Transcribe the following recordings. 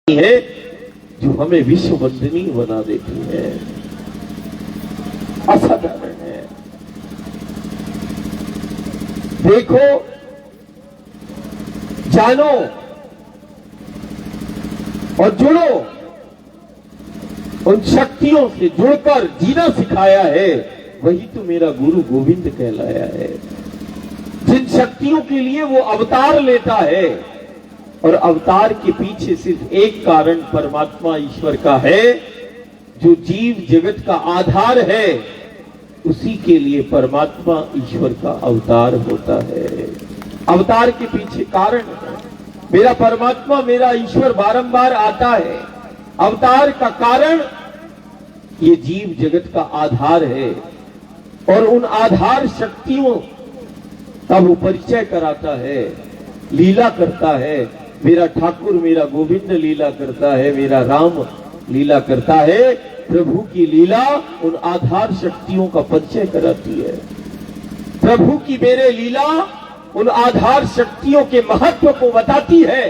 है जो हमें विश्व वंदनीय बना देती है। असाधारण है। देखो, जानो और जुड़ो, उन शक्तियों से जुड़कर जीना सिखाया है, वही तो मेरा गुरु गोविंद कहलाया है। जिन शक्तियों के लिए वो अवतार लेता है, और अवतार के पीछे सिर्फ एक कारण परमात्मा ईश्वर का है, जो जीव जगत का आधार है, उसी के लिए परमात्मा ईश्वर का अवतार होता है। अवतार के पीछे कारण है। मेरा परमात्मा, मेरा ईश्वर बारंबार आता है। अवतार का कारण ये जीव जगत का आधार है, और उन आधार शक्तियों का वो परिचय कराता है, लीला करता है। मेरा ठाकुर, मेरा गोविंद लीला करता है, मेरा राम लीला करता है। प्रभु की लीला उन आधार शक्तियों का परिचय कराती है। प्रभु की मेरे लीला उन आधार शक्तियों के महत्व को बताती है।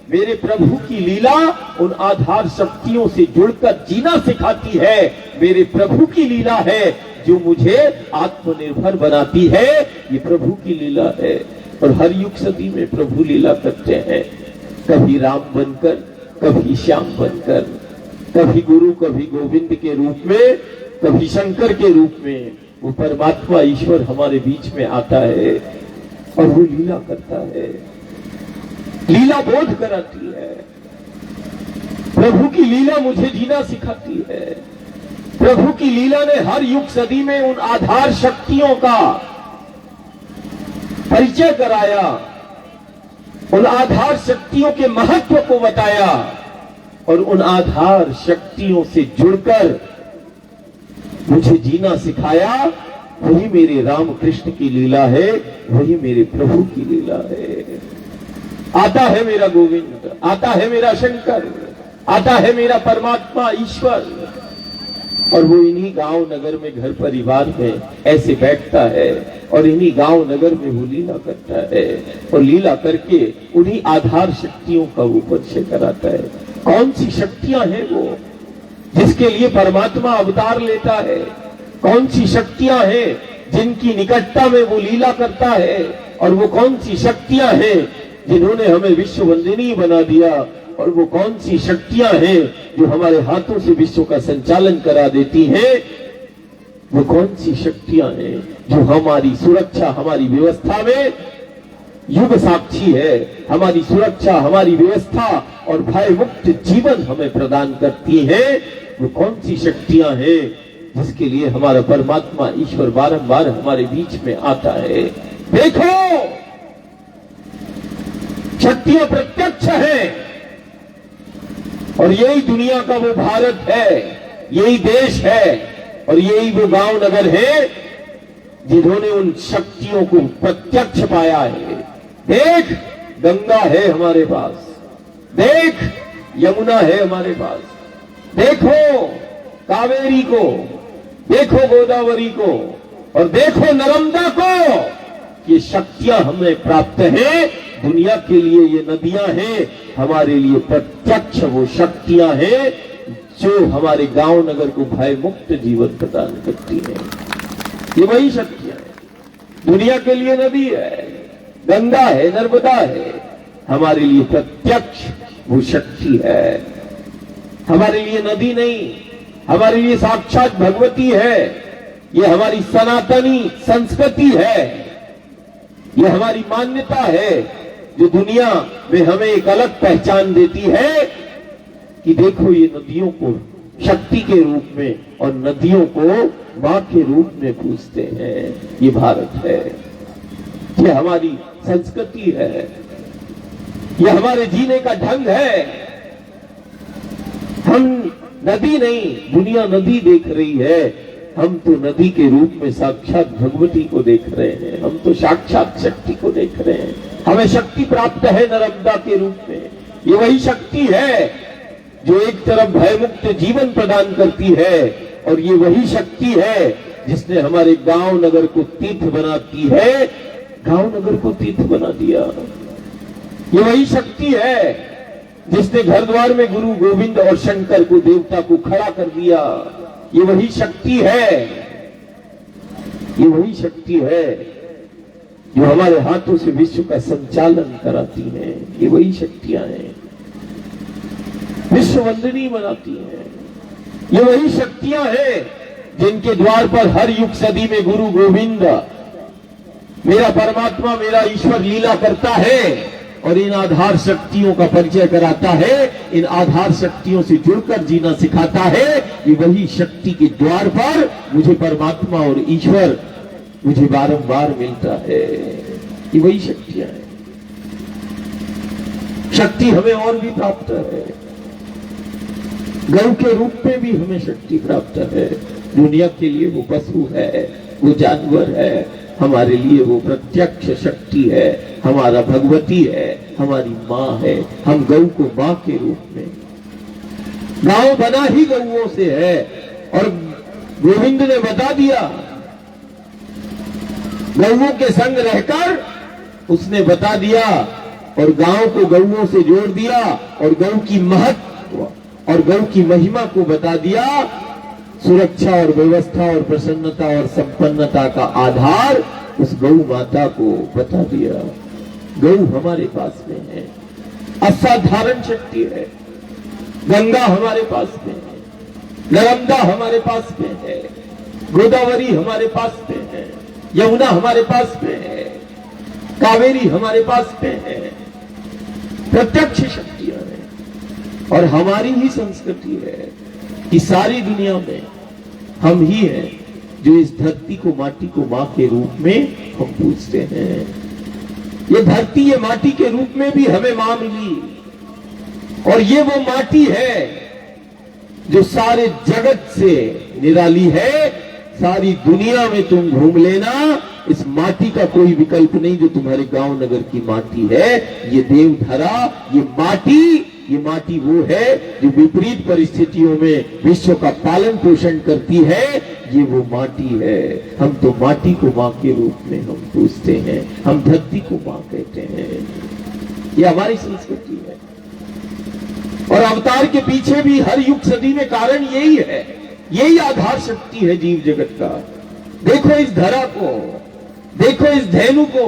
मेरे प्रभु की लीला उन आधार शक्तियों से जुड़कर जीना सिखाती है। मेरे प्रभु की लीला है जो मुझे आत्मनिर्भर बनाती है। ये प्रभु की लीला है, और हर युग सदी में प्रभु लीला करते हैं। कभी राम बनकर, कभी श्याम बनकर, कभी गुरु, कभी गोविंद के रूप में, कभी शंकर के रूप में वो परमात्मा ईश्वर हमारे बीच में आता है, और वो लीला करता है, लीला बोध कराती है। प्रभु की लीला मुझे जीना सिखाती है। प्रभु की लीला ने हर युग सदी में उन आधार शक्तियों का परिचय कराया, उन आधार शक्तियों के महत्व को बताया, और उन आधार शक्तियों से जुड़कर मुझे जीना सिखाया। वही मेरे राम कृष्ण की लीला है, वही मेरे प्रभु की लीला है। आता है मेरा गोविंद, आता है मेरा शंकर, आता है मेरा परमात्मा ईश्वर, और वो इन्हीं गांव नगर में, घर परिवार में ऐसे बैठता है, और इन्हीं गांव नगर में वो लीला करता है, और लीला करके उन्हीं आधार शक्तियों का वो परिचय कराता है। कौन सी शक्तियां हैं वो जिसके लिए परमात्मा अवतार लेता है? कौन सी शक्तियां हैं जिनकी निकटता में वो लीला करता है? और वो कौन सी शक्तियां हैं जिन्होंने हमें विश्व वंदनीय बना दिया? और वो कौन सी शक्तियां हैं जो हमारे हाथों से विश्व का संचालन करा देती हैं? वो कौन सी शक्तियां हैं जो हमारी सुरक्षा, हमारी व्यवस्था में युग साक्षी है? हमारी सुरक्षा, हमारी व्यवस्था और भय मुक्त जीवन हमें प्रदान करती हैं। वो कौन सी शक्तियां हैं जिसके लिए हमारा परमात्मा ईश्वर बारंबार हमारे बीच में आता है? देखो, शक्तियां प्रत्यक्ष है, और यही दुनिया का वो भारत है, यही देश है, और यही वो गांव नगर है जिन्होंने उन शक्तियों को प्रत्यक्ष पाया है। देख, गंगा है हमारे पास, देख यमुना है हमारे पास, देखो कावेरी को, देखो गोदावरी को, और देखो नर्मदा को। ये शक्तियां हमें प्राप्त हैं। दुनिया के लिए ये नदियां हैं, हमारे लिए प्रत्यक्ष वो शक्तियां हैं जो हमारे गांव नगर को भय मुक्त जीवन प्रदान करती है। ये वही शक्तियां हैं। दुनिया के लिए नदी है, गंगा है, नर्मदा है, हमारे लिए प्रत्यक्ष वो शक्ति है। हमारे लिए नदी नहीं, हमारे लिए साक्षात भगवती है। ये हमारी सनातनी संस्कृति है, ये हमारी मान्यता है जो दुनिया में हमें एक अलग पहचान देती है कि देखो, ये नदियों को शक्ति के रूप में और नदियों को मां के रूप में पूजते हैं। ये भारत है, ये हमारी संस्कृति है, ये हमारे जीने का ढंग है। हम नदी नहीं, दुनिया नदी देख रही है, हम तो नदी के रूप में साक्षात भगवती को देख रहे हैं। हम तो साक्षात शक्ति को देख रहे हैं। हमें शक्ति प्राप्त है नर्मदा के रूप में। ये वही शक्ति है जो एक तरफ भयमुक्त जीवन प्रदान करती है, और ये वही शक्ति है जिसने हमारे गांव नगर को तीर्थ बनाती है, गांव नगर को तीर्थ बना दिया। ये वही शक्ति है जिसने घर द्वार में गुरु गोविंद और शंकर को, देवता को खड़ा कर दिया, ये वही शक्ति है, ये वही शक्ति है जो हमारे हाथों से विश्व का संचालन कराती है। ये वही शक्तियां हैं, विश्व वंदनी बनाती हैं। ये वही शक्तियां हैं जिनके द्वार पर हर युग सदी में गुरु गोविंद, मेरा परमात्मा, मेरा ईश्वर लीला करता है और इन आधार शक्तियों का परिचय कराता है, इन आधार शक्तियों से जुड़कर जीना सिखाता है। ये वही शक्ति के द्वार पर मुझे परमात्मा और ईश्वर मुझे बारंबार मिलता है। ये वही शक्तियां हैं। शक्ति हमें और भी प्राप्त है, गौ के रूप में भी हमें शक्ति प्राप्त है। दुनिया के लिए वो पशु है, वो जानवर है, हमारे लिए वो प्रत्यक्ष शक्ति है, हमारा भगवती है, हमारी माँ है। हम गौ को माँ के रूप में, गांव बना ही गौओं से है और गोविंद ने बता दिया, गौओं के संग रहकर उसने बता दिया और गांव को गौओं से जोड़ दिया और गौ की महत्व और गौ की महिमा को बता दिया। सुरक्षा और व्यवस्था और प्रसन्नता और संपन्नता का आधार उस गौ माता को बता दिया। गौ हमारे पास में है, असाधारण शक्ति है। गंगा हमारे पास में है, नर्मदा हमारे पास में है, गोदावरी हमारे पास में है, यमुना हमारे पास में है, कावेरी हमारे पास में है। प्रत्यक्ष शक्तियां हैं और हमारी ही संस्कृति है कि सारी दुनिया में हम ही हैं जो इस धरती को, माटी को मां के रूप में हम पूजते हैं। ये धरती, ये माटी के रूप में भी हमें मां मिली और ये वो माटी है जो सारे जगत से निराली है। सारी दुनिया में तुम घूम लेना, इस माटी का कोई विकल्प नहीं जो तुम्हारे गांव नगर की माटी है। ये देवधरा, ये माटी वो है जो विपरीत परिस्थितियों में विश्व का पालन पोषण करती है। ये वो माटी है। हम तो माटी को मां के रूप में हम पूजते हैं, हम धरती को मां कहते हैं। ये हमारी संस्कृति है और अवतार के पीछे भी हर युग सदी में कारण यही है, यही आधार शक्ति है जीव जगत का। देखो इस धरा को, देखो इस धेनु को,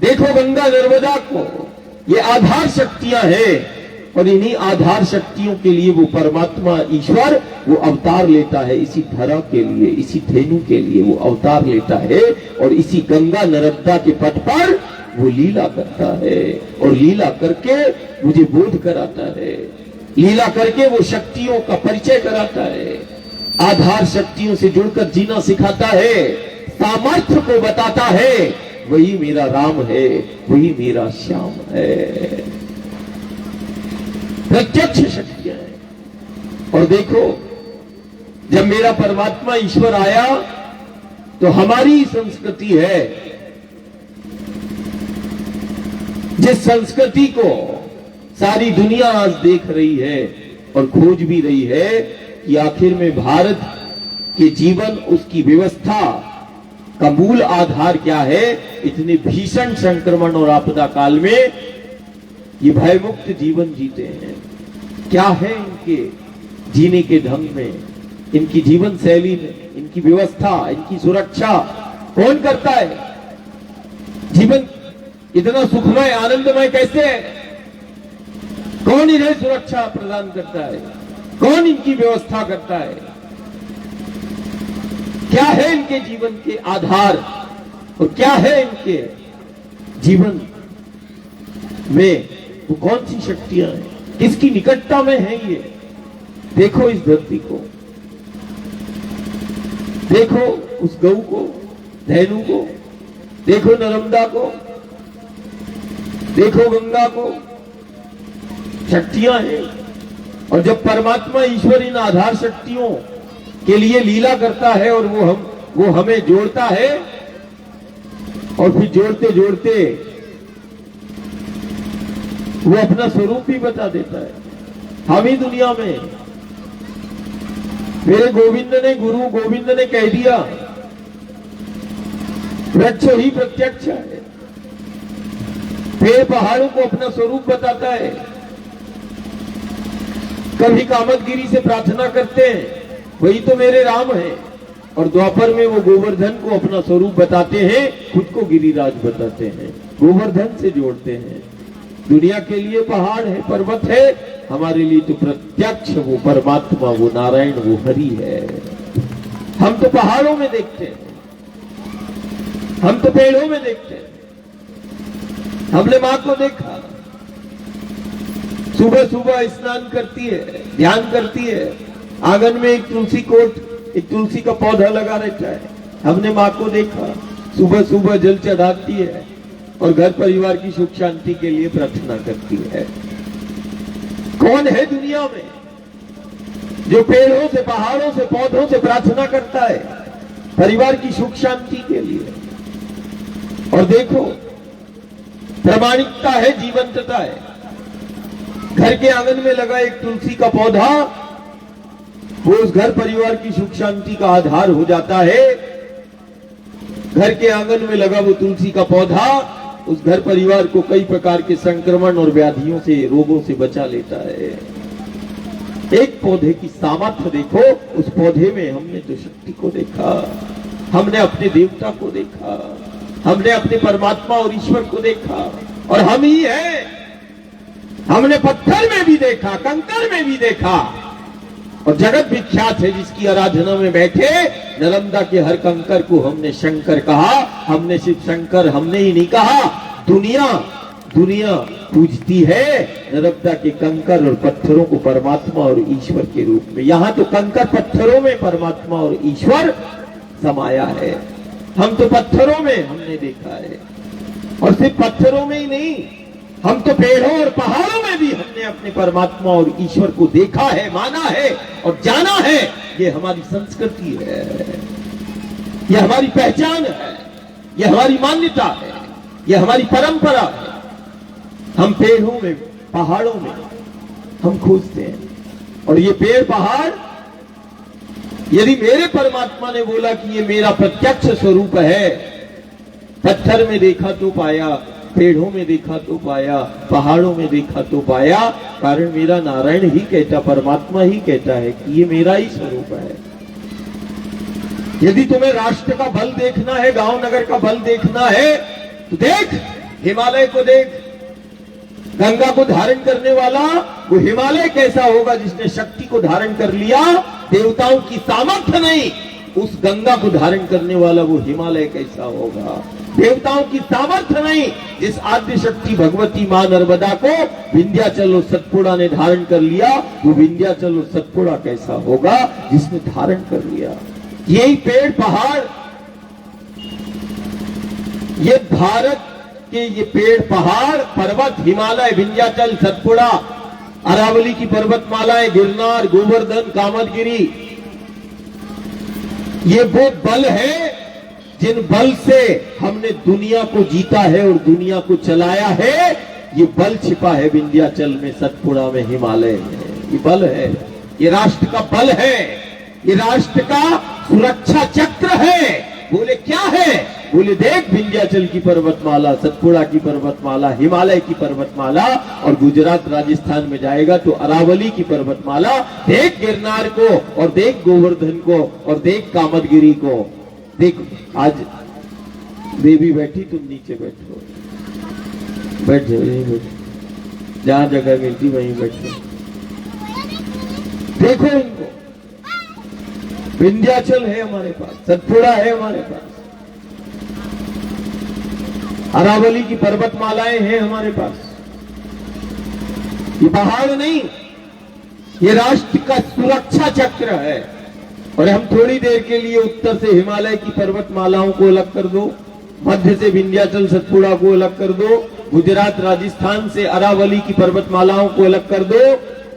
देखो गंगा नर्मदा को, ये आधार शक्तियां हैं और इन्हीं आधार शक्तियों के लिए वो परमात्मा ईश्वर वो अवतार लेता है। इसी धरा के लिए, इसी धेनु के लिए वो अवतार लेता है और इसी गंगा नर्मदा के पथ पर वो लीला करता है और लीला करके मुझे बोध कराता है, लीला करके वो शक्तियों का परिचय कराता है, आधार शक्तियों से जुड़कर जीना सिखाता है, सामर्थ्य को बताता है। वही मेरा राम है, वही मेरा श्याम है। प्रत्यक्ष शक्तियां हैं। और देखो, जब मेरा परमात्मा ईश्वर आया तो हमारी संस्कृति है, जिस संस्कृति को सारी दुनिया आज देख रही है और खोज भी रही है कि आखिर में भारत के जीवन, उसकी व्यवस्था का मूल आधार क्या है। इतने भीषण संक्रमण और आपदा काल में ये भयमुक्त जीवन जीते हैं। क्या है इनके जीने के ढंग में, इनकी जीवन शैली में, इनकी व्यवस्था, इनकी सुरक्षा कौन करता है? जीवन इतना सुखमय आनंदमय कैसे है? कौन इन्हें सुरक्षा प्रदान करता है? कौन इनकी व्यवस्था करता है? क्या है इनके जीवन के आधार और क्या है इनके जीवन में वो कौन सी शक्तियां हैं? किसकी निकटता में है ये? देखो इस धरती को, देखो उस गऊ को, धेनु को, देखो नर्मदा को, देखो गंगा को। शक्तियां हैं और जब परमात्मा ईश्वर इन आधार शक्तियों के लिए लीला करता है और वो हमें जोड़ता है और फिर जोड़ते जोड़ते वो अपना स्वरूप भी बता देता है। हम ही दुनिया में, मेरे गोविंद ने, गुरु गोविंद ने कह दिया, वृक्ष ही प्रत्यक्ष है। पेड़ पहाड़ों को अपना स्वरूप बताता है। कभी कामदगिरी से प्रार्थना करते हैं, वही तो मेरे राम है। और द्वापर में वो गोवर्धन को अपना स्वरूप बताते हैं, खुद को गिरिराज बताते हैं, गोवर्धन से जोड़ते हैं। दुनिया के लिए पहाड़ है, पर्वत है, हमारे लिए तो प्रत्यक्ष वो परमात्मा, वो नारायण, वो हरि है। हम तो पहाड़ों में देखते हैं, हम तो पेड़ों में देखते हैं। हमने मां को देखा, सुबह सुबह स्नान करती है, ध्यान करती है, आंगन में एक तुलसी कोट, एक तुलसी का पौधा लगा रहता है। हमने मां को देखा, सुबह सुबह जल चढ़ाती है और घर परिवार की सुख शांति के लिए प्रार्थना करती है। कौन है दुनिया में जो पेड़ों से, पहाड़ों से, पौधों से प्रार्थना करता है परिवार की सुख शांति के लिए? और देखो, प्रामाणिकता है, जीवंतता है। घर के आंगन में लगा एक तुलसी का पौधा, वो उस घर परिवार की सुख शांति का आधार हो जाता है। घर के आंगन में लगा वो तुलसी का पौधा उस घर परिवार को कई प्रकार के संक्रमण और व्याधियों से, रोगों से बचा लेता है। एक पौधे की सामर्थ्य देखो, उस पौधे में हमने तो शक्ति को देखा, हमने अपने देवता को देखा, हमने अपने परमात्मा और ईश्वर को देखा। और हम ही है, हमने पत्थर में भी देखा, कंकर में भी देखा। और जगत विख्यात है, जिसकी आराधना में बैठे नालंदा के हर कंकर को हमने शंकर कहा। हमने सिर्फ शंकर हमने ही नहीं कहा, दुनिया पूजती है नालंदा के कंकर और पत्थरों को परमात्मा और ईश्वर के रूप में। यहां तो कंकर पत्थरों में परमात्मा और ईश्वर समाया है। हम तो पत्थरों में हमने देखा है, और सिर्फ पत्थरों में ही नहीं, हम तो पेड़ों और पहाड़ों में भी हमने अपने परमात्मा और ईश्वर को देखा है, माना है और जाना है। ये हमारी संस्कृति है, ये हमारी पहचान है, ये हमारी मान्यता है, ये हमारी परंपरा है। हम पेड़ों में, पहाड़ों में हम खोजते हैं। और ये पेड़ पहाड़, यदि मेरे परमात्मा ने बोला कि ये मेरा प्रत्यक्ष स्वरूप है, पत्थर में देखा तो पाया, पेड़ों में देखा तो पाया, पहाड़ों में देखा तो पाया, कारण मेरा नारायण ही कहता, परमात्मा ही कहता है कि ये मेरा ही स्वरूप है। यदि तुम्हें राष्ट्र का बल देखना है, गांव नगर का बल देखना है, तो देख, हिमालय को देख। गंगा को धारण करने वाला वो हिमालय कैसा होगा जिसने शक्ति को धारण कर लिया। देवताओं की सामर्थ्य नहीं, उस गंगा को धारण करने वाला वो हिमालय कैसा होगा। देवताओं की सामर्थ्य नहीं, जिस आद्य शक्ति भगवती मां नर्मदा को विंध्याचल और सतपुड़ा ने धारण कर लिया, वो विंध्याचल और सतपुड़ा कैसा होगा जिसने धारण कर लिया। यही पेड़ पहाड़, ये भारत के ये पेड़ पहाड़, पर्वत, हिमालय, विंध्याचल, सतपुड़ा, अरावली की पर्वतमालाएं, गिरनार, गोवर्धन, कामदगिरी, ये वो बल है जिन बल से हमने दुनिया को जीता है और दुनिया को चलाया है। ये बल छिपा है विंध्याचल में, सतपुड़ा में, हिमालय में। ये बल है, ये राष्ट्र का बल है, ये राष्ट्र का सुरक्षा चक्र है। बोले क्या है? बोले देख, विंध्याचल की पर्वतमाला, सतपुड़ा की पर्वतमाला, हिमालय की पर्वतमाला, और गुजरात राजस्थान में जाएगा तो अरावली की पर्वतमाला। देख गिरनार को, और देख गोवर्धन को, और देख कामदगिरी को। देख, आज देवी बैठी, तुम नीचे बैठो, बैठ जाओ, यहीं बैठो, जहां जगह मिलती वहीं बैठो। देखो इनको, विंध्याचल है हमारे पास, सतपुड़ा है हमारे पास, अरावली की पर्वतमालाएं हैं हमारे पास। ये पहाड़ नहीं, ये राष्ट्र का सुरक्षा चक्र है। और हम थोड़ी देर के लिए उत्तर से हिमालय की पर्वतमालाओं को अलग कर दो, मध्य से विंध्याचल सतपुड़ा को अलग कर दो, गुजरात राजस्थान से अरावली की पर्वतमालाओं को अलग कर दो,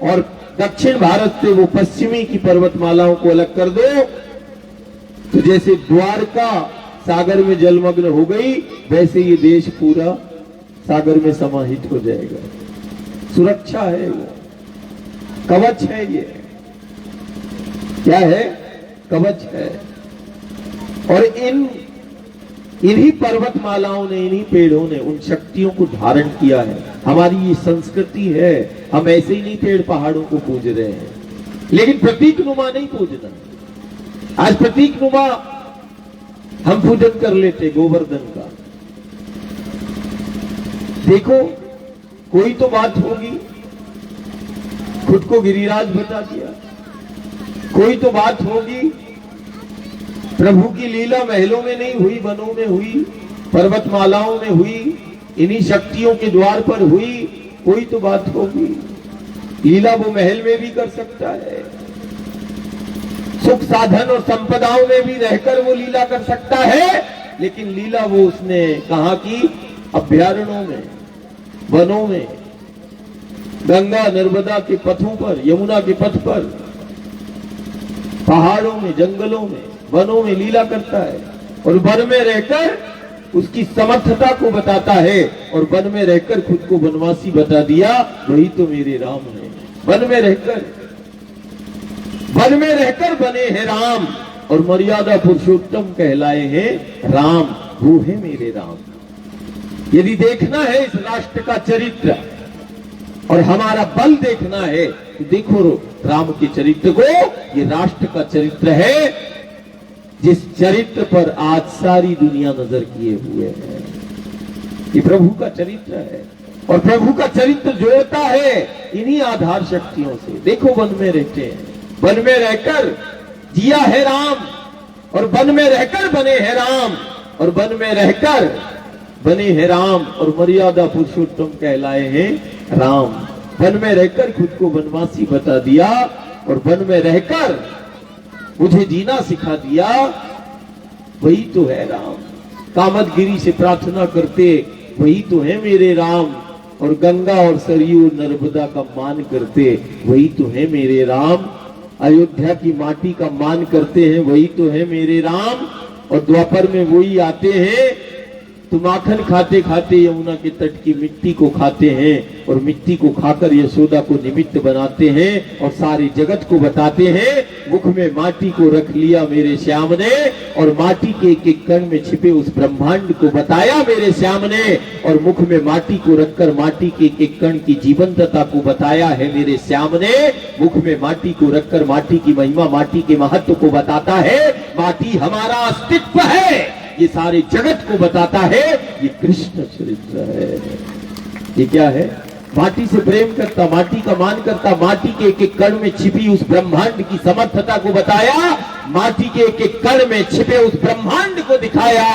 और दक्षिण भारत से वो पश्चिमी की पर्वतमालाओं को अलग कर दो, तो जैसे द्वारका सागर में जलमग्न हो गई, वैसे ये देश पूरा सागर में समाहित हो जाएगा। सुरक्षा है वो, कवच है। ये क्या है? कवच है। और इन इन्हीं पर्वतमालाओं ने, इन्हीं पेड़ों ने उन शक्तियों को धारण किया है। हमारी ये संस्कृति है, हम ऐसे ही नहीं पेड़ पहाड़ों को पूज रहे हैं, लेकिन प्रतीक नुमा नहीं पूजना। आज प्रतीक नुमा हम पूजन कर लेते गोवर्धन का। देखो कोई तो बात होगी, खुद को गिरिराज बता दिया। कोई तो बात होगी, प्रभु की लीला महलों में नहीं हुई, वनों में हुई, पर्वतमालाओं में हुई, इन्हीं शक्तियों के द्वार पर हुई। कोई तो बात होगी। लीला वो महल में भी कर सकता है, सुख साधन और संपदाओं में भी रहकर वो लीला कर सकता है, लेकिन लीला वो उसने कहाँ की? अभ्यारण्यों में, वनों में, गंगा नर्मदा के पथों पर, यमुना के पथ पर, पहाड़ों में, जंगलों में, वनों में लीला करता है। और वन में रहकर उसकी समर्थता को बताता है, और वन में रहकर खुद को वनवासी बता दिया, वही तो मेरे राम है। वन में रहकर बने हैं राम, और मर्यादा पुरुषोत्तम कहलाए हैं राम, वो है मेरे राम। यदि देखना है इस राष्ट्र का चरित्र और हमारा बल देखना है, तो देखो राम के चरित्र को। ये राष्ट्र का चरित्र है, जिस चरित्र पर आज सारी दुनिया नजर किए हुए है। ये प्रभु का चरित्र है, और प्रभु का चरित्र जोड़ता है इन्हीं आधार शक्तियों से। देखो वन में रहते हैं, वन में रहकर जिया है राम, और वन में रहकर बने हैं राम, और वन में रहकर बने हैं राम, और मर्यादा पुरुषोत्तम कहलाए हैं राम। वन में रहकर खुद को वनवासी बता दिया, और वन में रहकर मुझे जीना सिखा दिया, वही तो है राम। कामदगिरी से प्रार्थना करते, वही तो है मेरे राम। और गंगा और सरयू नर्मदा का मान करते, वही तो है मेरे राम। अयोध्या की माटी का मान करते हैं, वही तो है मेरे राम। और द्वापर में वही आते हैं, तो माखन खाते खाते यमुना के तट की मिट्टी को खाते हैं, और मिट्टी को खाकर यशोदा को निमित्त बनाते हैं, और सारे जगत को बताते हैं, मुख में माटी को रख लिया मेरे श्याम ने, और माटी के एक एक कण में छिपे उस ब्रह्मांड को बताया मेरे श्याम ने, और मुख में माटी को रखकर माटी के एक एक कण की जीवंतता को बताया है मेरे श्याम ने। मुख में माटी को रखकर माटी की महिमा, माटी के महत्व को बताता है। माटी हमारा अस्तित्व है, ये सारे जगत को बताता है। ये कृष्ण चरित्र है। ये क्या है? माटी से प्रेम करता, माटी का मान करता, माटी के एक एक कण में छिपी उस ब्रह्मांड की समर्थता को बताया, माटी के एक एक कण में छिपे उस ब्रह्मांड को दिखाया,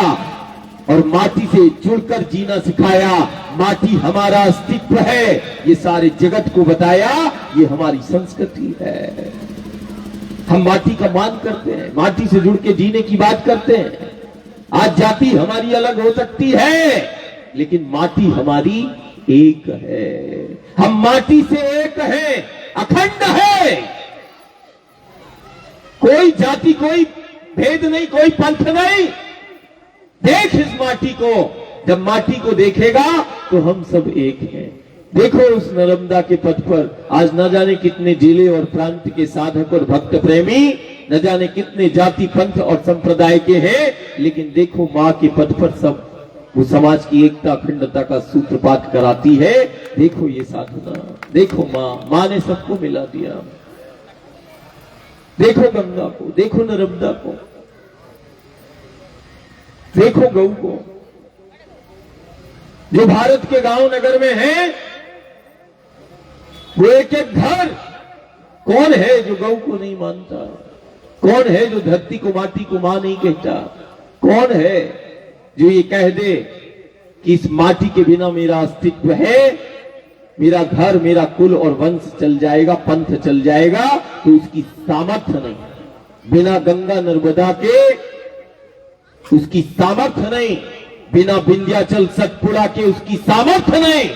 और माटी से जुड़कर जीना सिखाया। माटी हमारा अस्तित्व है, ये सारे जगत को बताया। ये हमारी संस्कृति है। हम माटी का मान करते हैं, माटी से जुड़ के जीने की बात करते हैं। आज जाति हमारी अलग हो सकती है, लेकिन माटी हमारी एक है। हम माटी से एक हैं, अखंड है। कोई जाति, कोई भेद नहीं, कोई पंथ नहीं। देख इस माटी को, जब माटी को देखेगा तो हम सब एक हैं। देखो उस नर्मदा के पथ पर आज न जाने कितने जिले और प्रांत के साधक और भक्त प्रेमी, न जाने कितने जाति पंथ और संप्रदाय के हैं, लेकिन देखो माँ के पथ पर सब वो समाज की एकता अखंडता का सूत्रपात कराती है। देखो ये साधना, देखो माँ ने सबको मिला दिया। देखो गंगा को, देखो नर्मदा को, देखो गौ को, जो भारत के गांव नगर में है, वो एक एक घर। कौन है जो गौ को नहीं मानता? कौन है जो धरती को, माटी को मां नहीं कहता? कौन है जो ये कह दे कि इस माटी के बिना मेरा अस्तित्व है, मेरा घर, मेरा कुल और वंश चल जाएगा, पंथ चल जाएगा? तो उसकी सामर्थ्य नहीं। बिना गंगा नर्मदा के उसकी सामर्थ्य नहीं, बिना विंध्याचल सतपुड़ा के उसकी सामर्थ्य नहीं,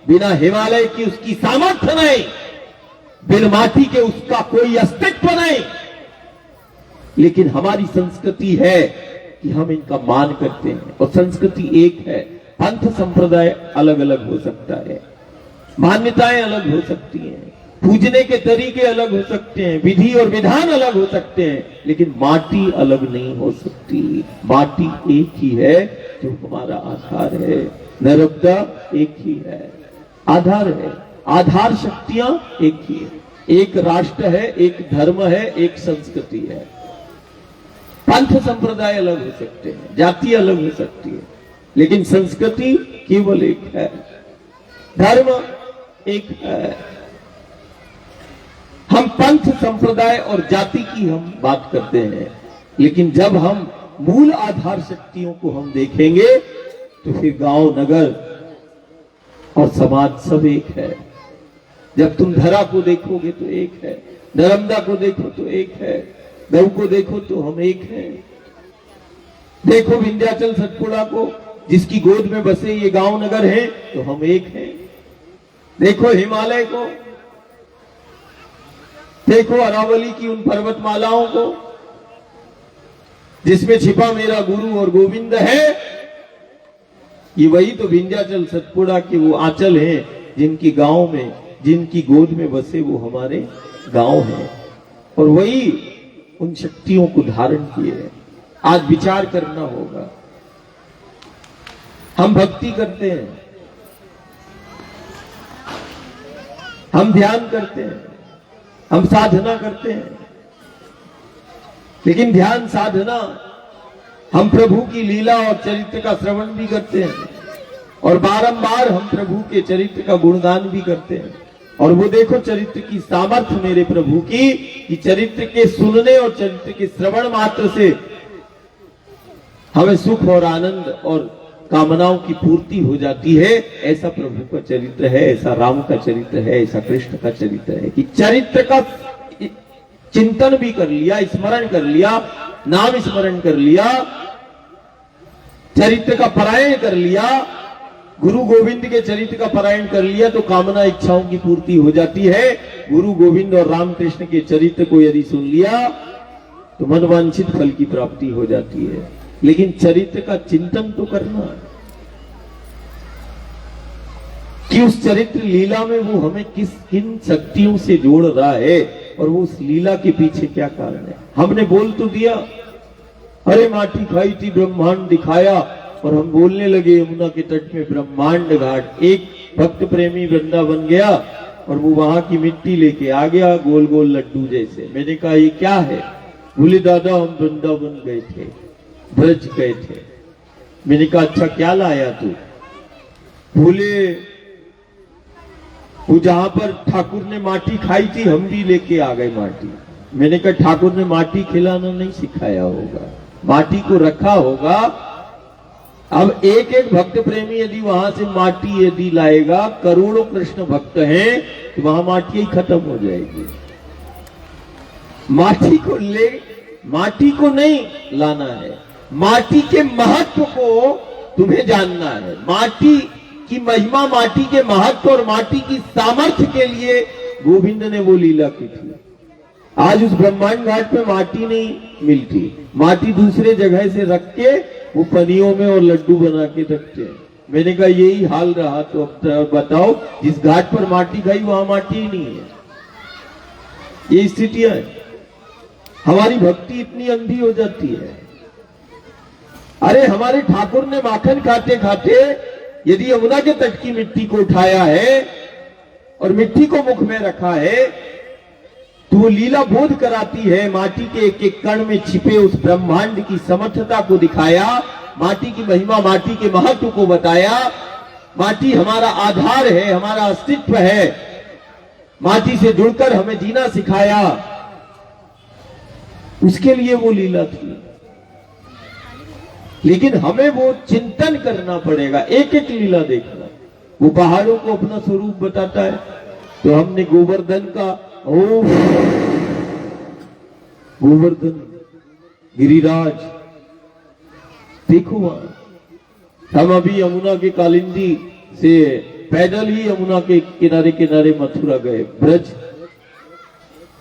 बिना हिमालय की उसकी सामर्थ्य नहीं, बिन माटी के उसका कोई अस्तित्व नहीं। लेकिन हमारी संस्कृति है कि हम इनका मान करते हैं, और संस्कृति एक है। पंथ संप्रदाय अलग अलग हो सकता है, मान्यताएं अलग हो सकती हैं, पूजने के तरीके अलग हो सकते हैं, विधि और विधान अलग हो सकते हैं, लेकिन माटी अलग नहीं हो सकती। माटी एक ही है जो हमारा आधार है। नर्मदा एक ही है, आधार है। आधार शक्तियां एक ही है। एक राष्ट्र है, एक धर्म है, एक संस्कृति है। पंथ संप्रदाय अलग हो सकते हैं, जाति अलग हो सकती है, लेकिन संस्कृति केवल एक है, धर्म एक है। हम पंथ संप्रदाय और जाति की हम बात करते हैं, लेकिन जब हम मूल आधार शक्तियों को हम देखेंगे तो फिर गांव, नगर और समाज सब एक है। जब तुम धरा को देखोगे तो एक है, नर्मदा को देखो तो एक है, गऊ को देखो तो हम एक हैं। देखो विंध्याचल सतपुड़ा को, जिसकी गोद में बसे ये गांव नगर है, तो हम एक हैं। देखो हिमालय को, देखो अरावली की उन पर्वतमालाओं को, जिसमें छिपा मेरा गुरु और गोविंद है। ये वही तो विंध्याचल सतपुड़ा के वो आंचल हैं, जिनकी गांव में, जिनकी गोद में बसे वो हमारे गांव हैं, और वही उन शक्तियों को धारण किए हैं। आज विचार करना होगा। हम भक्ति करते हैं, हम ध्यान करते हैं, हम साधना करते हैं, लेकिन ध्यान साधना, हम प्रभु की लीला और चरित्र का श्रवण भी करते हैं, और बारंबार हम प्रभु के चरित्र का गुणगान भी करते हैं। और वो देखो चरित्र की सामर्थ्य मेरे प्रभु की, कि चरित्र के सुनने और चरित्र के श्रवण मात्र से हमें सुख और आनंद और कामनाओं की पूर्ति हो जाती है। ऐसा प्रभु का चरित्र है, ऐसा राम का चरित्र है, ऐसा कृष्ण का चरित्र है, कि चरित्र का चिंतन भी कर लिया, स्मरण कर लिया, नाम स्मरण कर लिया, चरित्र का पारायण कर लिया, गुरु गोविंद के चरित्र का पारायण कर लिया, तो कामना इच्छाओं की पूर्ति हो जाती है। गुरु गोविंद और रामकृष्ण के चरित्र को यदि सुन लिया तो मनवांछित फल की प्राप्ति हो जाती है। लेकिन चरित्र का चिंतन तो करना है कि उस चरित्र लीला में वो हमें किन शक्तियों से जोड़ रहा है, और वो उस लीला के पीछे क्या कारण है। हमने बोल तो दिया, अरे माटी खाई थी ब्रह्मांड दिखाया, और हम बोलने लगे यमुना के तट में ब्रह्मांड घाट। एक भक्त प्रेमी वृंदावन गया और वो वहां की मिट्टी लेके आ गया, गोल गोल लड्डू जैसे। मैंने कहा ये क्या है? बोले दादा हम वृंदावन गए थे, ब्रज गए थे। मैंने कहा अच्छा क्या लाया तू? बोले वो जहां पर ठाकुर ने माटी खाई थी हम भी लेके आ गए माटी। मैंने कहा ठाकुर ने माटी खिलाना नहीं सिखाया होगा, माटी को रखा होगा। अब एक एक भक्त प्रेमी यदि वहां से माटी यदि लाएगा, करोड़ों कृष्ण भक्त हैं, तो वहां माटी ही खत्म हो जाएगी। माटी को नहीं लाना है, माटी के महत्व को तुम्हें जानना है। माटी की महिमा, माटी के महत्व और माटी की सामर्थ्य के लिए गोविंद ने वो लीला की थी। आज उस ब्रह्मांड घाट पे माटी नहीं मिलती, माटी दूसरे जगह से रख के वो पनियों में और लड्डू बना के रखते हैं। मैंने कहा यही हाल रहा तो अब बताओ, जिस घाट पर माटी खाई वहां माटी ही नहीं है। ये स्थितियां है। हमारी भक्ति इतनी अंधी हो जाती है। अरे हमारे ठाकुर ने माखन खाते खाते यदि यमुना के तट की मिट्टी को उठाया है और मिट्टी को मुख में रखा है, तो वो लीला बोध कराती है। माटी के एक एक कण में छिपे उस ब्रह्मांड की समर्थता को दिखाया, माटी की महिमा, माटी के महत्व को बताया। माटी हमारा आधार है, हमारा अस्तित्व है, माटी से जुड़कर हमें जीना सिखाया। उसके लिए वो लीला थी। लेकिन हमें वो चिंतन करना पड़ेगा, एक एक लीला देखना। वो पहाड़ों को अपना स्वरूप बताता है, तो हमने गोवर्धन का गोवर्धन गिरिराज देखो वहां। हम अभी यमुना के कालिंदी से पैदल ही यमुना के किनारे किनारे मथुरा गए, ब्रज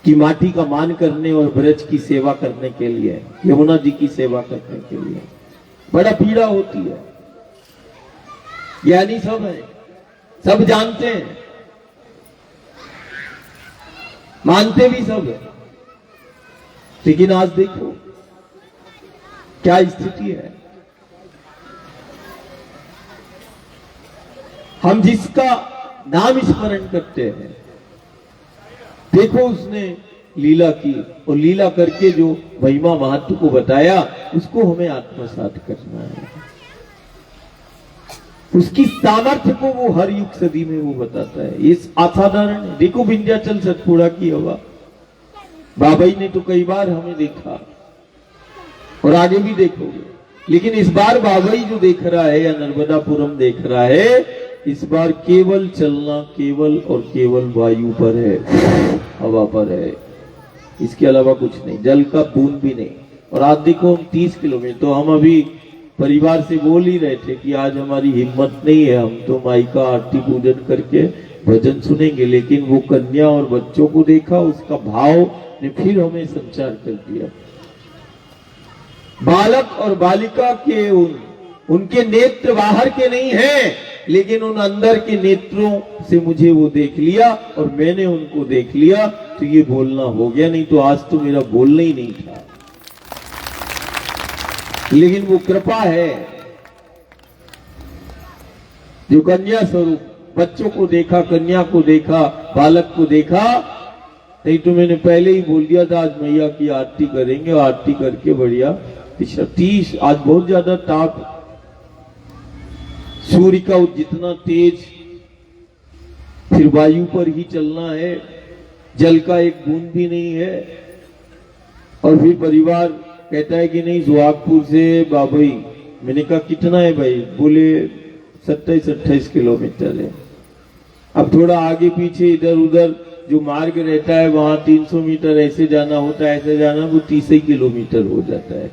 की माटी का मान करने और ब्रज की सेवा करने के लिए, यमुना जी की सेवा करने के लिए। बड़ा पीड़ा होती है। ज्ञानी सब है, सब जानते हैं, मानते भी सब है, लेकिन आज देखो क्या स्थिति है। हम जिसका नाम स्मरण करते हैं, देखो उसने लीला की, और लीला करके जो महिमा महत्व को बताया उसको हमें आत्मसात करना है। उसकी सामर्थ्य को वो हर युग सदी में वो बताता है। ये असाधारण है। देखो विंध्याचल सतपुड़ा की हवा, बाबाई ने तो कई बार हमें देखा और आगे भी देखोगे, लेकिन इस बार बाबाई जो देख रहा है या नर्मदापुरम देख रहा है, इस बार केवल चलना केवल और केवल वायु पर है, हवा पर है, इसके अलावा कुछ नहीं, जल का बूंद भी नहीं। और आज देखो हम 30 किलोमीटर, तो हम अभी परिवार से बोल ही रहे थे कि आज हमारी हिम्मत नहीं है, हम तो माई का आरती पूजन करके भजन सुनेंगे, लेकिन वो कन्या और बच्चों को देखा, उसका भाव ने फिर हमें संचार कर दिया। बालक और बालिका के उनके नेत्र बाहर के नहीं हैं, लेकिन उन अंदर के नेत्रों से मुझे वो देख लिया और मैंने उनको देख लिया, तो ये बोलना हो गया। नहीं तो आज तो मेरा बोलना ही नहीं था, लेकिन वो कृपा है जो कन्या स्वरूप बच्चों को देखा, कन्या को देखा, बालक को देखा। नहीं तो मैंने पहले ही बोल दिया था आज मैया की आरती करेंगे, आरती करके बढ़िया 30, आज बहुत ज्यादा ताप, सूर्य का जितना तेज, फिर वायु पर ही चलना है, जल का एक बूंद भी नहीं है। और फिर परिवार कहता है कि नहीं सुहागपुर से बाबई, मैंने कहा कितना है भाई, बोले 27-28 किलोमीटर है। अब थोड़ा आगे पीछे इधर उधर जो मार्ग रहता है वहां 300 मीटर ऐसे जाना होता है, ऐसे जाना, वो 30 किलोमीटर हो जाता है।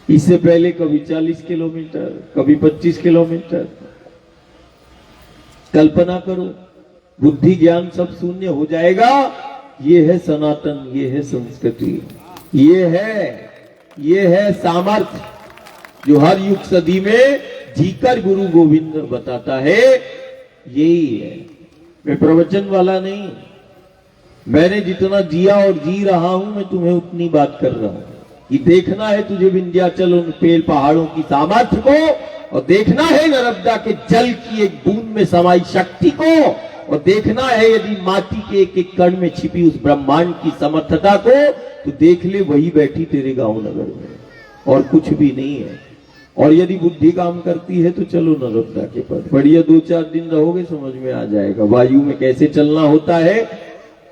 इससे पहले कभी 40 किलोमीटर, कभी 25 किलोमीटर। कल्पना करो, बुद्धि ज्ञान सब शून्य हो जाएगा। ये है सनातन, ये है संस्कृति, ये है सामर्थ्य जो हर युग सदी में जीकर गुरु गोविंद बताता है। यही है, मैं प्रवचन वाला नहीं, मैंने जितना जिया और जी रहा हूं, मैं तुम्हें उतनी बात कर रहा हूं। ये देखना है तुझे विंध्याचल उन पेड़ पहाड़ों की सामर्थ्य को, और देखना है नर्मदा के जल की एक बूंद में समाई शक्ति को, और देखना है यदि माटी के एक एक कण में छिपी उस ब्रह्मांड की समर्थता को, तो देख ले वही बैठी तेरे गांव नगर में, और कुछ भी नहीं है। और यदि बुद्धि काम करती है तो चलो नर्मदा के पर, बढ़िया 2-4 दिन रहोगे, समझ में आ जाएगा वायु में कैसे चलना होता है,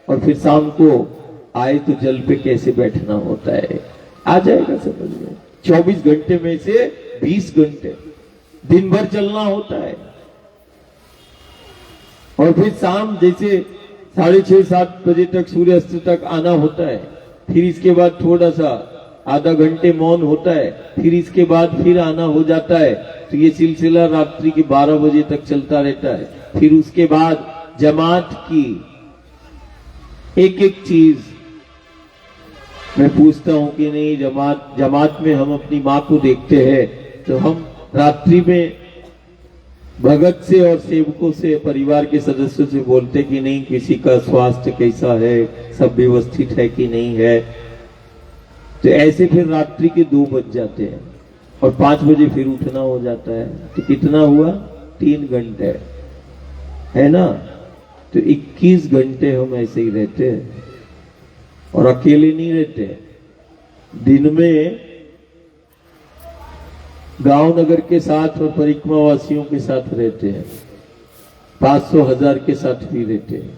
और फिर शाम को आए तो जल पे कैसे बैठना होता है, आ जाएगा समझ में। 24 घंटे में से 20 घंटे दिन भर चलना होता है, और फिर शाम जैसे 6:30-7 बजे तक सूर्यास्त तक आना होता है। फिर इसके बाद थोड़ा सा आधा घंटे मौन होता है, फिर इसके बाद फिर आना हो जाता है। तो ये सिलसिला रात्रि के 12 बजे तक चलता रहता है। फिर उसके बाद जमात की एक एक चीज मैं पूछता हूं कि नहीं, जमात में हम अपनी माँ को देखते हैं, तो हम रात्रि में भगत से और सेवकों से, परिवार के सदस्यों से बोलते कि नहीं किसी का स्वास्थ्य कैसा है, सब व्यवस्थित है कि नहीं है। तो ऐसे फिर रात्रि के 2 बज जाते हैं और 5 बजे फिर उठना हो जाता है। तो कितना हुआ, 3 घंटे, है ना। तो 21 घंटे हम ऐसे ही रहते हैं, और अकेले नहीं रहते। दिन में गांव नगर के साथ और परिक्रमा वासियों के साथ रहते हैं, 500-1000 के साथ भी रहते हैं,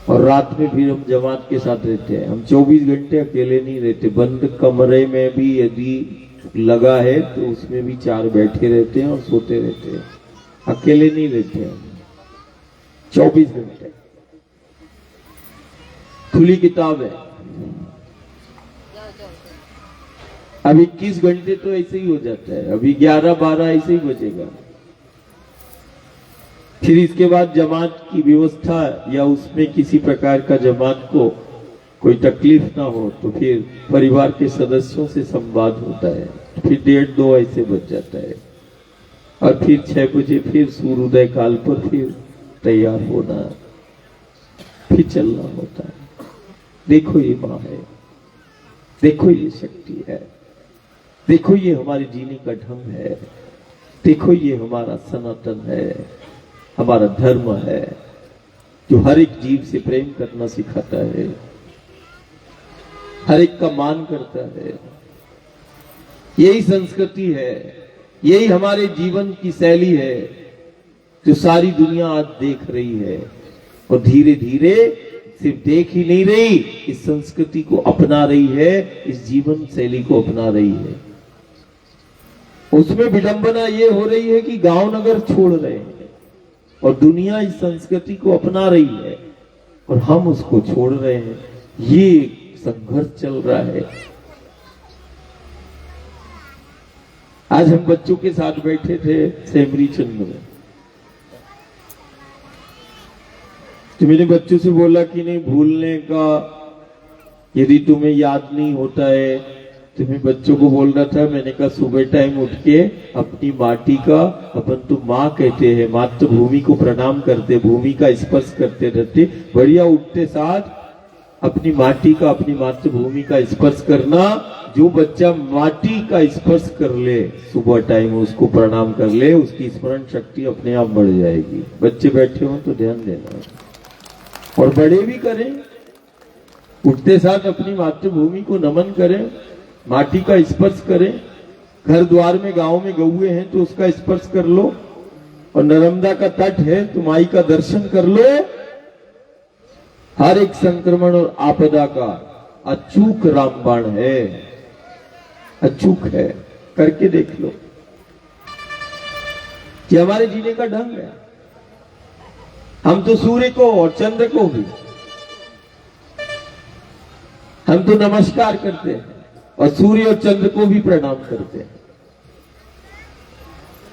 और रात में फिर हम जमात के साथ रहते हैं। हम 24 घंटे अकेले नहीं रहते। बंद कमरे में भी यदि लगा है तो उसमें भी 4 बैठे रहते हैं और सोते रहते हैं, अकेले नहीं रहते हैं। 24 घंटे खुली किताब है। अब 21 घंटे तो ऐसे ही हो जाता है, अभी 11-12 ऐसे ही बचेगा। फिर इसके बाद जमात की व्यवस्था या उसमें किसी प्रकार का जमात को कोई तकलीफ ना हो, तो फिर परिवार के सदस्यों से संवाद होता है। फिर 1:30-2 ऐसे बज जाता है, और फिर 6 बजे फिर सूर्योदय काल पर फिर तैयार होना। फिर चलना होता है। देखो ये माँ है, देखो ये शक्ति है, देखो ये हमारे जीने का ढंग है, देखो ये हमारा सनातन है, हमारा धर्म है, जो हर एक जीव से प्रेम करना सिखाता है, हर एक का मान करता है। यही संस्कृति है, यही हमारे जीवन की शैली है, जो सारी दुनिया आज देख रही है और धीरे धीरे सिर्फ देख ही नहीं रही, इस संस्कृति को अपना रही है, इस जीवन शैली को अपना रही है। उसमें विडंबना ये हो रही है कि गांव नगर छोड़ रहे हैं और दुनिया इस संस्कृति को अपना रही है और हम उसको छोड़ रहे हैं। ये संघर्ष चल रहा है। आज हम बच्चों के साथ बैठे थे सेमरी चंद में, तो मैंने बच्चों से बोला कि नहीं भूलने का, यदि तुम्हें याद नहीं होता है, तो मैं बच्चों को बोल रहा था, मैंने कहा सुबह टाइम उठ के अपनी माटी का, अपन तो माँ कहते हैं, मातृभूमि को प्रणाम करते, भूमि का स्पर्श करते रहते, बढ़िया उठते साथ अपनी माटी का, अपनी मातृभूमि का स्पर्श करना। जो बच्चा माटी का स्पर्श कर ले सुबह टाइम, उसको प्रणाम कर ले, उसकी स्मरण शक्ति अपने आप बढ़ जाएगी। बच्चे बैठे हो तो ध्यान देना, और बड़े भी करें, उठते साथ अपनी मातृभूमि को नमन करें, माटी का स्पर्श करें। घर द्वार में गांव में गौए हैं तो उसका स्पर्श कर लो, और नर्मदा का तट है तो माई का दर्शन कर लो। हर एक संक्रमण और आपदा का अचूक रामबाण है, अचूक है, करके देख लो। ये हमारे जीने का ढंग है। हम तो सूर्य को और चंद्र को भी हम तो नमस्कार करते हैं, और सूर्य और चंद्र को भी प्रणाम करते हैं।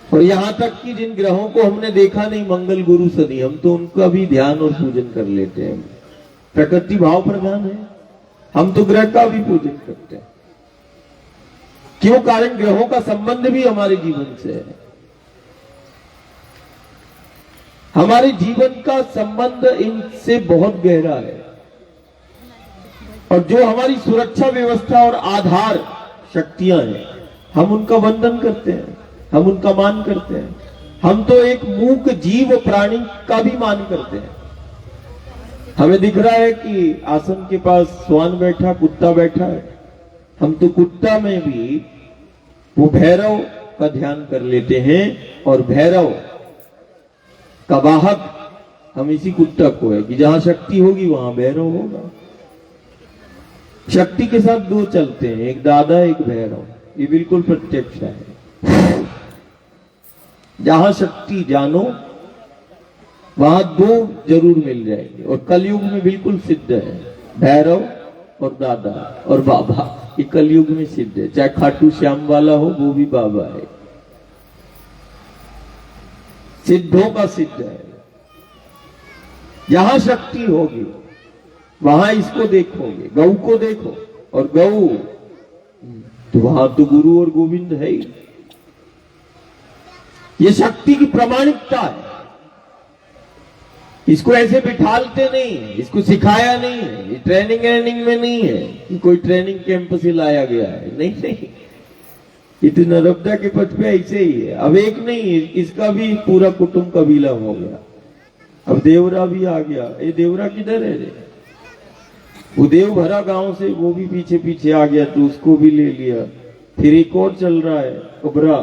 और यहां तक कि जिन ग्रहों को हमने देखा नहीं, मंगल गुरु शनि, हम तो उनका भी ध्यान और पूजन कर लेते हैं। प्रकृति भाव प्रधान है, हम तो ग्रह का भी पूजन करते हैं। क्यों? कारण ग्रहों का संबंध भी हमारे जीवन से है। हमारे जीवन का संबंध इनसे बहुत गहरा है, और जो हमारी सुरक्षा व्यवस्था और आधार शक्तियां हैं, हम उनका वंदन करते हैं, हम उनका मान करते हैं। हम तो एक मूक जीव प्राणी का भी मान करते हैं। हमें दिख रहा है कि आसन के पास स्वान बैठा, कुत्ता बैठा है, हम तो कुत्ता में भी वो भैरव का ध्यान कर लेते हैं, और भैरव का वाहक हम इसी कुत्ता को है कि जहां शक्ति होगी वहां भैरव होगा। शक्ति के साथ दो चलते हैं, एक दादा एक भैरव, ये बिल्कुल प्रत्यक्ष है। जहां शक्ति जानो वहां दो जरूर मिल जाएंगे, और कलयुग में बिल्कुल सिद्ध है। भैरव और दादा और बाबा, ये कलयुग में सिद्ध है। चाहे खाटू श्याम वाला हो, वो भी बाबा है, सिद्धों का सिद्ध है। जहां शक्ति होगी वहां इसको देखोगे, गौ को देखो, और गौ तो वहां तो गुरु और गोविंद है ही। ये शक्ति की प्रामाणिकता है। इसको ऐसे बिठालते नहीं है, इसको सिखाया नहीं है, ये ट्रेनिंग में नहीं है कि कोई ट्रेनिंग कैंप से लाया गया है, नहीं नहीं। ये तो नर्मदा के पथ पे ऐसे ही है। अब एक नहीं, इसका भी पूरा कुटुंब कबीला हो गया। अब देवरा भी आ गया। ये देवरा किधर है रे? वो देवभरा गांव से वो भी पीछे पीछे आ गया, तो उसको भी ले लिया। फिर एक और चल रहा है कबरा,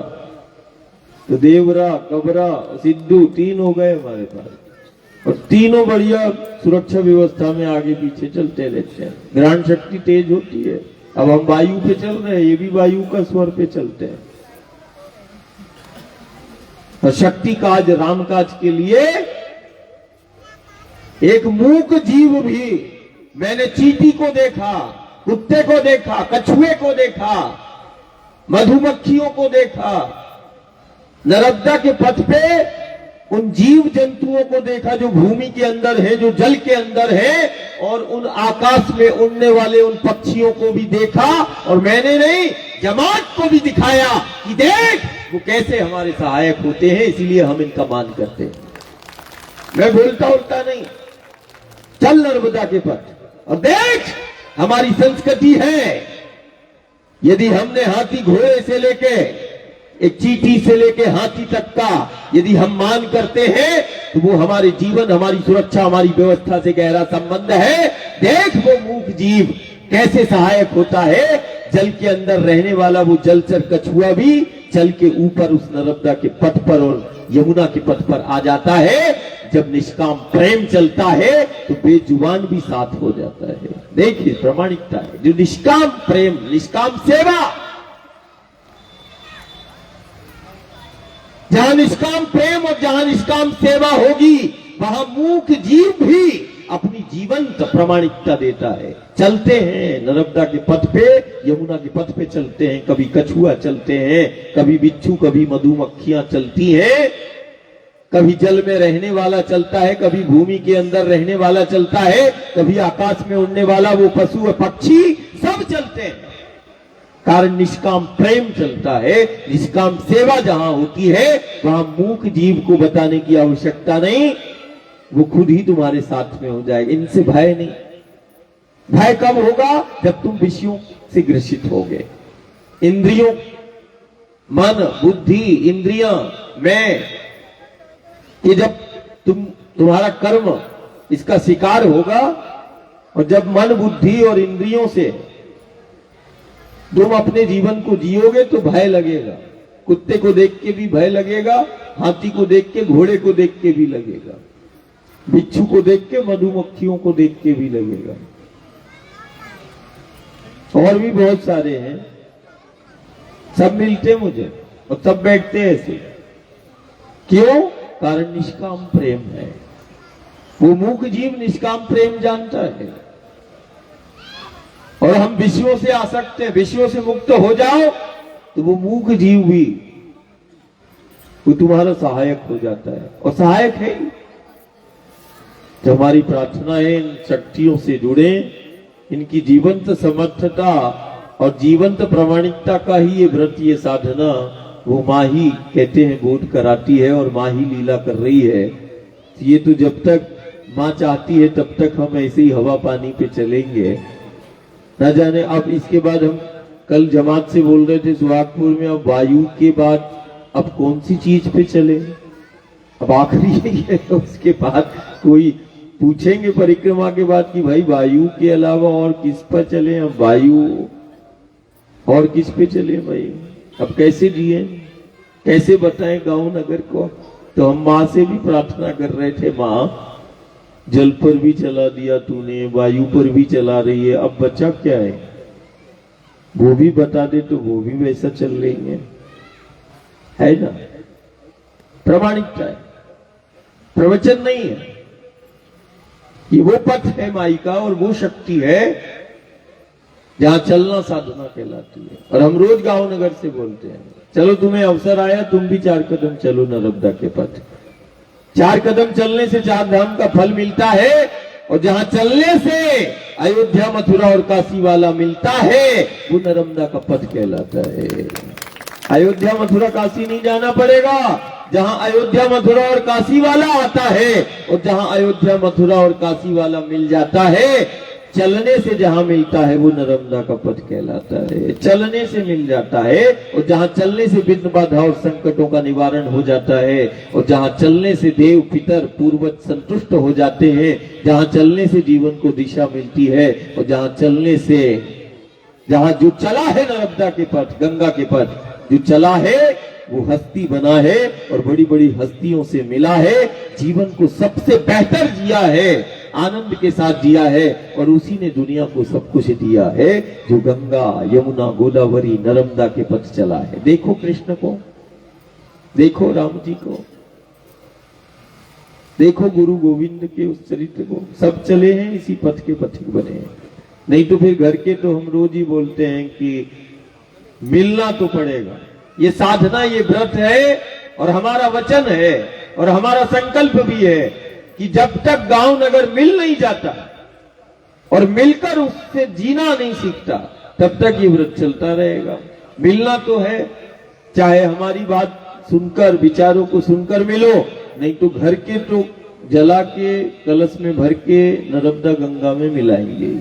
तो देवरा, कबरा, सिद्धू, तीन हो गए हमारे पास, और तीनों बढ़िया सुरक्षा व्यवस्था में आगे पीछे चलते रहते हैं। ग्रहण शक्ति तेज होती है। अब हम वायु पे चल रहे हैं, ये भी वायु का स्वर पे चलते हैं। और शक्ति काज राम काज के लिए एक मूक जीव भी, मैंने चींटी को देखा, कुत्ते को देखा, कछुए को देखा, मधुमक्खियों को देखा, नर्मदा के पथ पे उन जीव जंतुओं को देखा जो भूमि के अंदर है, जो जल के अंदर है, और उन आकाश में उड़ने वाले उन पक्षियों को भी देखा। और मैंने नहीं, जमात को भी दिखाया कि देख वो कैसे हमारे सहायक होते हैं, इसीलिए हम इनका मान करते हैं। मैं बोलता उल्टा नहीं, चल नर्मदा के पथ और देख हमारी संस्कृति है। यदि हमने हाथी घोड़े से लेके एक चींटी से लेके हाथी तक का यदि हम मान करते हैं तो वो हमारे जीवन, हमारी सुरक्षा, हमारी व्यवस्था से गहरा संबंध है। देख वो मूक जीव कैसे सहायक होता है। जल के अंदर रहने वाला वो जलचर कछुआ भी जल के ऊपर उस नर्मदा के पथ पर और यमुना के पथ पर आ जाता है। जब निष्काम प्रेम चलता है तो बेजुबान भी साथ हो जाता है। देखिए प्रामाणिकता है। जो निष्काम प्रेम, निष्काम सेवा, जहां निष्काम प्रेम और जहां निष्काम सेवा होगी वहां मूक जीव भी अपनी जीवंत प्रामाणिकता देता है। चलते हैं नर्मदा के पथ पे, यमुना के पथ पे चलते हैं। कभी कछुआ चलते हैं, कभी बिच्छू, कभी मधुमक्खियां चलती हैं, कभी जल में रहने वाला चलता है, कभी भूमि के अंदर रहने वाला चलता है, कभी आकाश में उड़ने वाला वो पशु पक्षी, सब चलते हैं। कारण निष्काम प्रेम चलता है। निष्काम सेवा जहां होती है वहां मूक जीव को बताने की आवश्यकता नहीं, वो खुद ही तुम्हारे साथ में हो जाएगा। इनसे भय नहीं। भय कब होगा? जब तुम विषयों से ग्रसित होगे। इंद्रियों, मन, बुद्धि, इंद्रियां, मैं, ये जब तुम्हारा कर्म इसका शिकार होगा और जब मन, बुद्धि और इंद्रियों से तुम अपने जीवन को जियोगे तो भय लगेगा। कुत्ते को देख के भी भय लगेगा, हाथी को देख के, घोड़े को देख के भी लगेगा, बिच्छू को देख के, मधुमक्खियों को देख के भी लगेगा, और भी बहुत सारे हैं। सब मिलते मुझे और सब बैठते ऐसे। क्यों? कारण निष्काम प्रेम है। वो मूक जीव निष्काम प्रेम जानता है। और हम विषयों से आसक्त हैं, विषयों से मुक्त हो जाओ तो वो मूक जीव भी वो तुम्हारा सहायक हो जाता है। और सहायक है जो हमारी प्रार्थना है इन शक्तियों से जुड़े, इनकी जीवंत समर्थता और जीवंत प्रामाणिकता का ही ये व्रत, ये साधना वो माँ ही कहते हैं बोध कराती है और माँ ही लीला कर रही है। ये तो जब तक माँ चाहती है तब तक हम ऐसे ही हवा पानी पे चलेंगे। न जाने अब इसके बाद, हम कल जमात से बोल रहे थे सुहागपुर में, अब वायु के बाद अब कौन सी चीज पे चले? अब आखिरी यही है। तो उसके बाद कोई पूछेंगे परिक्रमा के बाद कि भाई वायु के अलावा और किस पर चले? अब वायु और किस पे चले भाई? अब कैसे जिए, कैसे बताएं गांव नगर को? तो हम माँ से भी प्रार्थना कर रहे थे, माँ जल पर भी चला दिया तूने, वायु पर भी चला रही है, अब बचा क्या है? वो भी बता दे तो वो भी वैसा चल रही है ना? प्रामाणिकता है, प्रवचन नहीं है। ये वो पथ है माई का और वो शक्ति है जहां चलना साधना कहलाती है। और हम रोज गांव नगर से बोलते हैं, चलो तुम्हें अवसर आया, तुम भी 4 कदम चलो नर्मदा के पथ। 4 कदम चलने से 4 धाम का फल मिलता है। और जहां चलने से अयोध्या, मथुरा और काशी वाला मिलता है वो नर्मदा का पथ कहलाता है। अयोध्या, मथुरा, काशी नहीं जाना पड़ेगा। जहां अयोध्या, मथुरा और काशी वाला आता है और जहां अयोध्या, मथुरा और काशी वाला मिल जाता है, चलने से जहां मिलता है वो नर्मदा का पथ कहलाता है। चलने से मिल जाता है और जहां चलने से विघ्न बाधा और संकटों का निवारण हो जाता है, और जहां चलने से देव, पितर, पूर्वज संतुष्ट हो जाते हैं, जहां चलने से जीवन को दिशा मिलती है, और जहां चलने से, जहां जो चला है नर्मदा के पथ, गंगा के पथ, जो चला है वो हस्ती बना है और बड़ी बड़ी हस्तियों से मिला है, जीवन को सबसे बेहतर जिया है, आनंद के साथ जिया है, और उसी ने दुनिया को सब कुछ दिया है जो गंगा, यमुना, गोदावरी, नर्मदा के पथ चला है। देखो कृष्ण को, देखो राम जी को, देखो गुरु गोविंद के उस चरित्र को, सब चले हैं इसी पथ के पथिक बने हैं। नहीं तो फिर घर के तो हम रोज ही बोलते हैं कि मिलना तो पड़ेगा। ये साधना, ये व्रत है और हमारा वचन है और हमारा संकल्प भी है कि जब तक गांव नगर मिल नहीं जाता और मिलकर उससे जीना नहीं सीखता तब तक ये व्रत चलता रहेगा। मिलना तो है, चाहे हमारी बात सुनकर, विचारों को सुनकर मिलो, नहीं तो घर के तो जला के कलश में भर के नर्मदा गंगा में मिलाएंगे।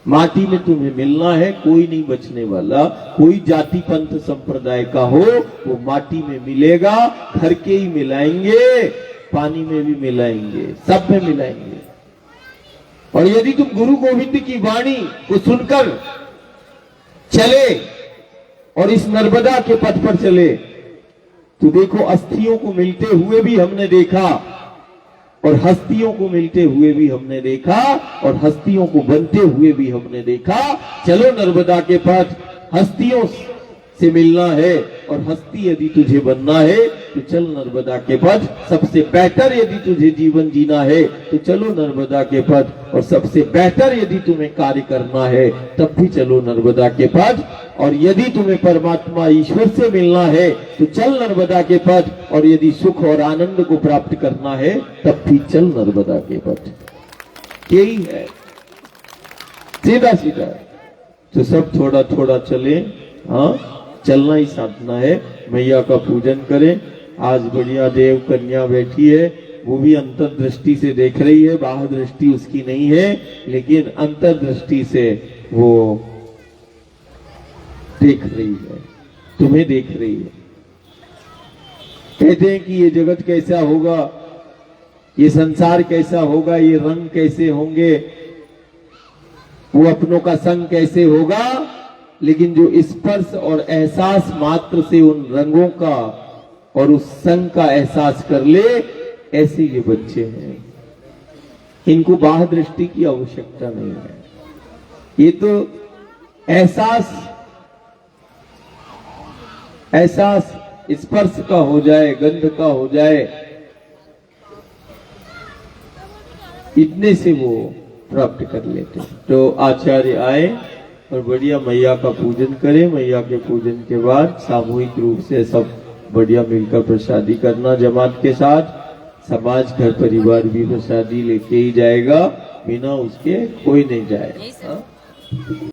माटी में तुम्हें मिलना है, कोई नहीं बचने वाला। कोई जाति पंथ संप्रदाय का हो वो माटी में मिलेगा, घर के ही मिलाएंगे, पानी में भी मिलाएंगे, सब में मिलाएंगे। और यदि तुम गुरु गोविंद की वाणी को सुनकर चले और इस नर्मदा के पथ पर चले तो देखो, अस्थियों को मिलते हुए भी हमने देखा और हस्तियों को मिलते हुए भी हमने देखा और हस्तियों को बनते हुए भी हमने देखा। चलो नर्मदा के पथ, हस्तियों से मिलना है और हस्ती यदि तुझे बनना है तो चल नर्मदा के पथ। सबसे बेहतर यदि तुझे जीवन जीना है तो चलो नर्मदा के पथ। और सबसे बेहतर यदि तुम्हें कार्य करना है तब भी चलो नर्मदा के पथ। और यदि तुम्हें परमात्मा ईश्वर से मिलना है तो चल नर्मदा के पथ। और यदि सुख और आनंद को प्राप्त करना है तब भी चल नर्मदा के पथ। यही है, सीधा सीधा। तो सब थोड़ा थोड़ा चले। हाँ, चलना ही साधना है। मैया का पूजन करें। आज बढ़िया देव कन्या बैठी है, वो भी अंतर्दृष्टि से देख रही है, बाह्य दृष्टि उसकी नहीं है, लेकिन अंतर्दृष्टि से वो देख रही है, तुम्हें देख रही है। कहते हैं कि ये जगत कैसा होगा, ये संसार कैसा होगा, ये रंग कैसे होंगे, वो अपनों का संग कैसे होगा, लेकिन जो स्पर्श और एहसास मात्र से उन रंगों का और उस संग का एहसास कर ले, ऐसे ये बच्चे हैं। इनको बाह्य दृष्टि की आवश्यकता नहीं है। ये तो एहसास स्पर्श का हो जाए, गंध का हो जाए, इतने से वो प्राप्त कर लेते। तो आचार्य आए और बढ़िया मैया का पूजन करें। मैया के पूजन के बाद सामूहिक रूप से सब बढ़िया मिलकर प्रसादी करना जमात के साथ। समाज घर परिवार भी प्रसादी लेके ही जाएगा, बिना उसके कोई नहीं जाए।